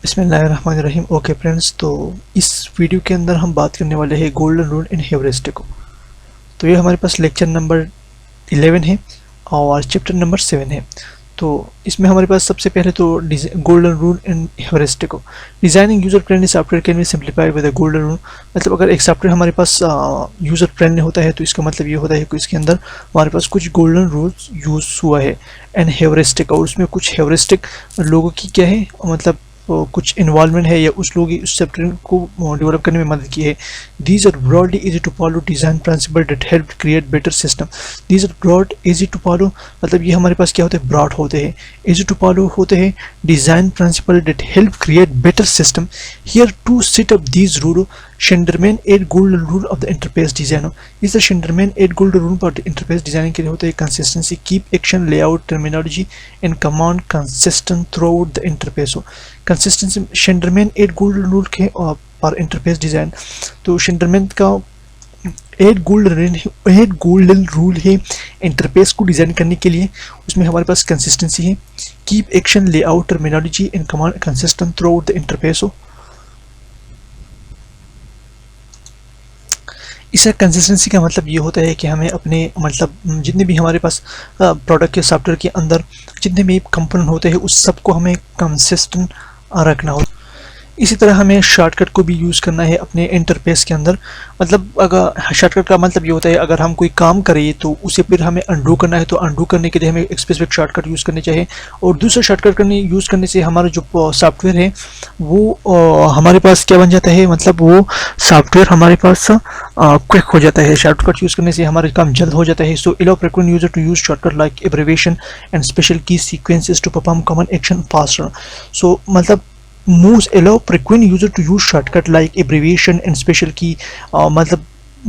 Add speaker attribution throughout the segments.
Speaker 1: बिस्मिल्लाहिर्रहमानिर्रहीम। Okay friends, तो इस वीडियो के अंदर हम बात करने वाले हैं गोल्डन रूल इन हेवरिस्टिक। तो ये हमारे पास लेक्चर नंबर 11 है और चैप्टर नंबर 7 है। तो इसमें हमारे पास सबसे पहले तो golden rule in heuristic. Designing user friendly software can be simplified with the golden rule. मतलब अगर एक सॉफ्टवेयर हमारे पास यूजर फ्रेंडली होता है तो इसका मतलब ये होता है कि इसके अंदर हमारे पास कुछ गोल्डन रूल्स यूज हुआ है एंड हेवरिस्टिक, और उसमें कुछ हेवरिस्टिक लोगों की क्या है मतलब कुछ इन्वॉल्वमेंट है या उस लोग उस सॉफ्टवेयर को डेवलप करने में मदद की है। These are broadly easy to follow design principle that help create better system. These are broad easy to follow, मतलब ये हमारे पास क्या होते हैं, ब्रॉड होते हैं, इजी टू फॉलो होते हैं, design principle that help create better system. Here to set up these rule Shneiderman 8 golden rule of the interface designer. इस Shneiderman 8 golden rule for interface designing के लिए होते हैं consistency, keep action, layout, terminology and command consistent throughout the interface. Consistency Shneiderman 8 golden rule के for interface design. तो Shneiderman का 8 golden rule है interface को डिजाइन करने के लिए। उसमें हमारे पास कंसिस्टेंसी है, keep action, layout, terminology and command consistent throughout the interface. इसका कंसिस्टेंसी का मतलब ये होता है कि हमें अपने मतलब जितने भी हमारे पास प्रोडक्ट के सॉफ्टवेयर के अंदर जितने भी कंपोनेंट होते हैं उस सबको हमें कंसिस्टेंट रखना होता है। इसी तरह हमें शॉर्टकट को भी यूज़ करना है अपने इंटरफेस के अंदर। मतलब अगर शॉर्टकट का मतलब ये होता है अगर हम कोई काम करें तो उसे फिर हमें अंडू करना है तो अंडू करने के लिए हमें एक स्पेसिफिक शॉर्टकट यूज़ करनी चाहिए। और दूसरा शॉर्टकट यूज़ करने से हमारा जो सॉफ्टवेयर है वो हमारे पास क्या बन जाता है, मतलब वो सॉफ्टवेयर हमारे पास क्विक हो जाता है। शॉर्टकट यूज़ करने से हमारा काम जल्द हो जाता है। So allow frequent user to use shortcut like abbreviation and special key sequences to perform common action faster. So मतलब moves allow frequent user to use shortcut like abbreviation and special key। मतलब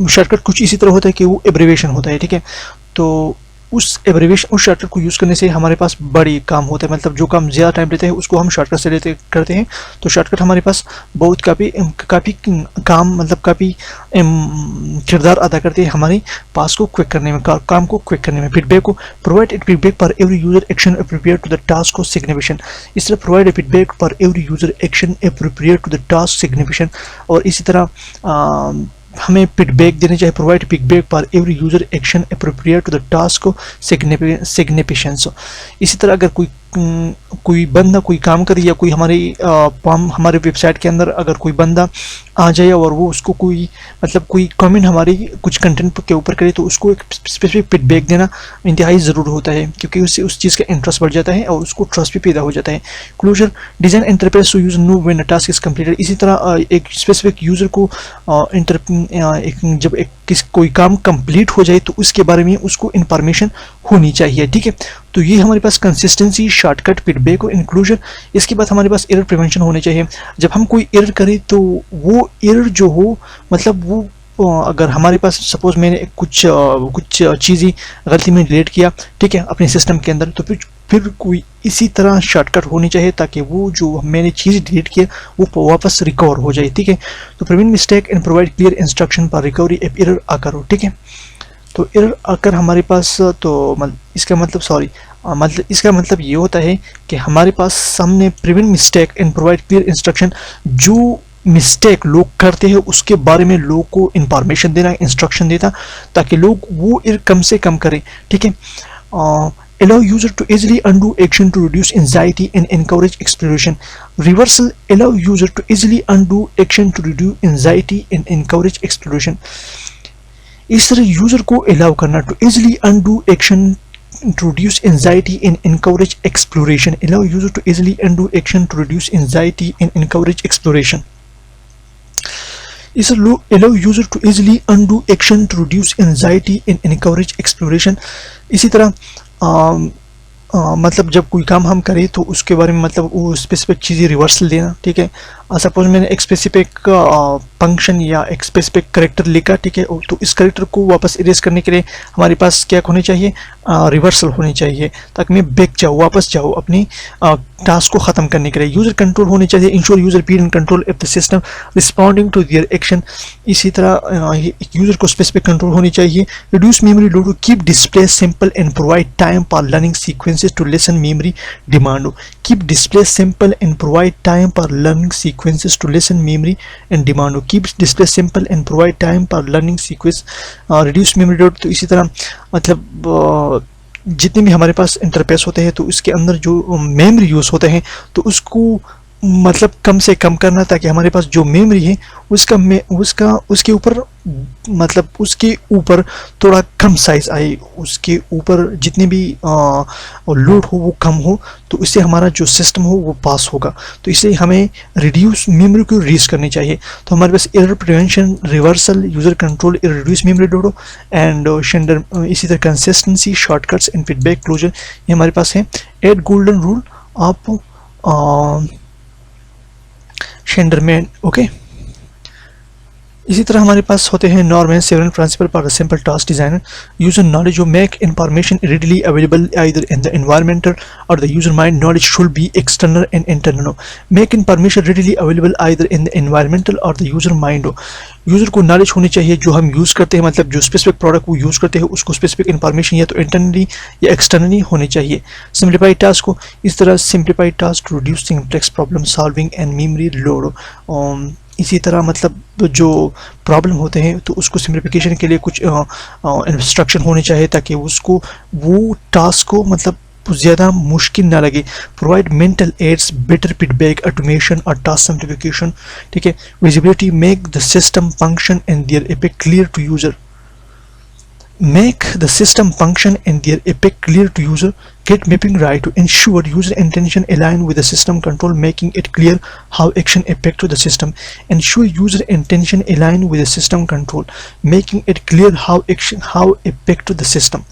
Speaker 1: shortcut कुछ इसी तरह होता है कि वो abbreviation होता है, ठीक है। तो उस एब्रिविएशन उस शॉर्टकट को यूज़ करने से हमारे पास बड़ी काम होता है, मतलब जो काम ज़्यादा टाइम लेते हैं उसको हम शॉर्टकट से करते हैं। तो शॉर्टकट हमारे पास बहुत काफ़ी काम मतलब काफ़ी किरदार अदा करते हैं हमारे पास को क्विक करने में, काम को क्विक करने में। फीडबैक को provide a feedback for every user action appropriate to the task को सिग्निफिकेशन। इस तरह provide a feedback for every user action appropriate to the task signification. और इसी तरह हमें फीडबैक देने चाहिए, provide feedback for every user action appropriate to the task को सिग्निफिकेंस। इसी तरह अगर कोई बंदा कोई काम करे या कोई हमारे वेबसाइट के अंदर अगर कोई बंदा आ जाए और वो उसको कोई कमेंट हमारी कुछ कंटेंट के ऊपर करे तो उसको एक स्पेसिफिक फीडबैक देना इंतहाई ज़रूर होता है, क्योंकि उससे उस चीज़ का इंटरेस्ट बढ़ जाता है और उसको ट्रस्ट भी पैदा हो जाता है। Closure design interface to user know when a task is completed. इसी तरह एक स्पेसिफिक यूजर को जब कोई काम कंप्लीट हो जाए तो उसके बारे में उसको इंफॉर्मेशन होनी चाहिए, ठीक है। तो ये हमारे पास कंसिस्टेंसी, शॉर्टकट, फीडबैक और इंक्लूजन। इसके बाद हमारे पास एरर प्रिवेंशन होने चाहिए। जब हम कोई एरर करें तो वो एरर जो हो मतलब वो अगर हमारे पास सपोज मैंने कुछ चीज़ें गलती में डिलीट किया, ठीक है, अपने सिस्टम के अंदर, तो फिर कोई इसी तरह शॉर्टकट होनी चाहिए ताकि वो जो मैंने चीज़ डिलीट किया वो वापस रिकवर हो जाए, ठीक है। तो prevent mistake and provide clear instruction for recovery if error आकर हो, ठीक है। तो एरर आकर हमारे पास तो इसका मतलब ये होता है कि हमारे पास हमने prevent mistake and provide clear instruction, जो मिस्टेक लोग करते हैं उसके बारे में लोग को इंफॉर्मेशन देना, इंस्ट्रक्शन देना ताकि लोग वो एरर कम से कम करें, ठीक है। Allow user to easily undo action to reduce anxiety and encourage exploration. Reversal allow user to easily undo action to reduce anxiety and encourage exploration. इस तरह यूजर को अलाउ करना to easily undo action to reduce anxiety and encourage exploration. Allow user to easily undo action to reduce anxiety and encourage exploration. इस allow user to easily undo action to reduce anxiety and encourage exploration. इसी तरह मतलब जब कोई काम हम करें तो उसके बारे में मतलब वो स्पेसिफिक चीज़ें रिवर्सल देना, ठीक है। सपोज मैंने एक स्पेसिफिक फंक्शन या एक स्पेसिफिक करेक्टर लिखा, ठीक है, तो इस करेक्टर को वापस इरेज करने के लिए हमारे पास क्या होनी चाहिए, रिवर्सल होनी चाहिए, ताकि मैं बैक जाऊँ, वापस जाऊँ अपनी टास्क को ख़त्म करने के लिए। यूज़र कंट्रोल होनी चाहिए, ensure user be in control of the system responding to their action. इसी तरह यूज़र को स्पेसिफिक कंट्रोल होनी चाहिए। Reduce memory load, keep display simple and provide time for learning sequences to lessen memory demand. Keep display simple and provide time for learning sequences to lessen memory and demand. Keep display simple and provide time for learning sequence. Reduce memory load, तो इसी तरह मतलब जितने भी हमारे पास interface होते हैं तो उसके अंदर जो मेमोरी यूज़ होते हैं तो उसको मतलब कम से कम करना, ताकि हमारे पास जो मेमोरी है उसके ऊपर मतलब उसके ऊपर थोड़ा कम साइज आए, उसके ऊपर जितने भी लोड हो वो कम हो, तो इससे हमारा जो सिस्टम हो वो पास होगा। तो इससे हमें रिड्यूस मेमोरी को रीच करनी चाहिए। तो हमारे पास error prevention, reversal, user control, reduce memory load and Shneider, इसी तरह consistency, shortcuts and feedback closure, ये हमारे पास है। एड गोल्डन रूल आप शेंडरमैन, ओके। इसी तरह हमारे पास होते हैं Norm and 7 principle for simple task designer. User knowledge जो make information readily available either in the environmental or the user mind knowledge should be external and internal. Make information readily available either in the environmental or the user mind. User को knowledge होनी चाहिए जो हम use करते हैं, मतलब जो specific product वो यूज़ करते हैं उसको स्पेसिफिक इन्फॉर्मेशन या तो इंटरनली या एक्सटर्नली होनी चाहिए। सिंप्लीफाइड टास्क को इस तरह simplified task to reduce simplex problem solving and memory load. इसी तरह मतलब जो प्रॉब्लम होते हैं तो उसको सिंप्लीफिकेशन के लिए कुछ इंस्ट्रक्शन होने चाहिए ताकि उसको वो टास्क को मतलब ज़्यादा मुश्किल ना लगे। Provide mental aids, better feedback, automation और टास्क सिंप्लीफिकेशन, ठीक है। Visibility, make the system function and their effect clear to user. Make the system function and their effect clear to user. Get mapping right to ensure user intention align with the system control, making it clear how action affect to the system. Ensure user intention align with the system control, making it clear how affect to the system.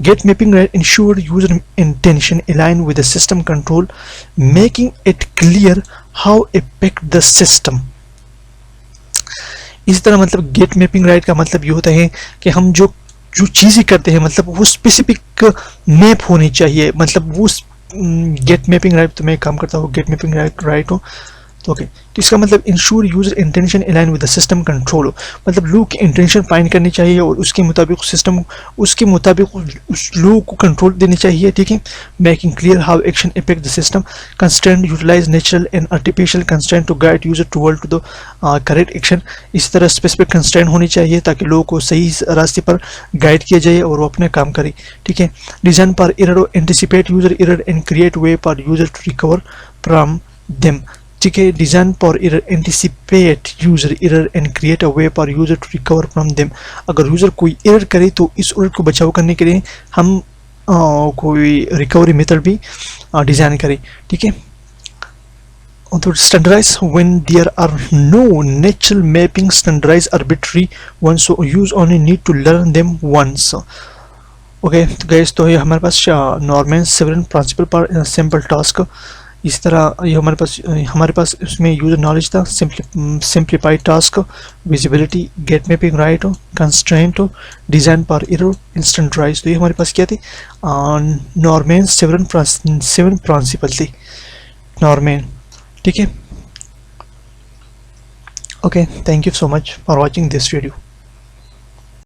Speaker 1: Get mapping right, ensure user intention align with the system control, making it clear how affect the system. इस तरह मतलब gate mapping right का मतलब ये होता है कि हम जो चीज़ें करते हैं मतलब वो स्पेसिफिक मैप होनी चाहिए, मतलब वो गेट मैपिंग राइट, तो मैं काम करता हूँ गेट मैपिंग राइट हो तो ओके। तो इसका मतलब ensure user intention align with the system control, मतलब लोग की इंटेंशन फाइंड करनी चाहिए और उसके मुताबिक सिस्टम उसके मुताबिक उस लोग को कंट्रोल देनी चाहिए, ठीक है। Making clear how action effect the system. Constraint, utilize natural and artificial constraint to guide user toward to the correct action. इस तरह स्पेसिफिक कंस्ट्रेंट होनी चाहिए ताकि लोगों को सही रास्ते पर गाइड किया जाए और वो अपने काम करे, ठीक है। Design for error, anticipate user error and create way for user to recover from them, ठीक है। Design for error, anticipate user error and create a way for user to recover from them. अगर user कोई error करे तो इस error को बचाव करने के लिए हम कोई रिकवरी मेथड भी डिजाइन करें, ठीक है। तो standardize when there are no natural mapping, standardize arbitrary ones, so यूज only need to learn them once, okay. तो गाइस तो ये हमारे पास नॉर्मन 7 प्रिंसिपल पर सिंपल टास्क। इस तरह ये हमारे पास इसमें यूजर नॉलेज था, simplified task, visibility, get mapping right हो, कंस्ट्रेंट हो, डिजाइन फॉर एरर, इंस्टेंटराइज। तो ये हमारे पास क्या थी, नॉर्मन 7 प्रिंसिपल थी नॉर्मन, ठीक है। Okay, thank you so much for watching this video.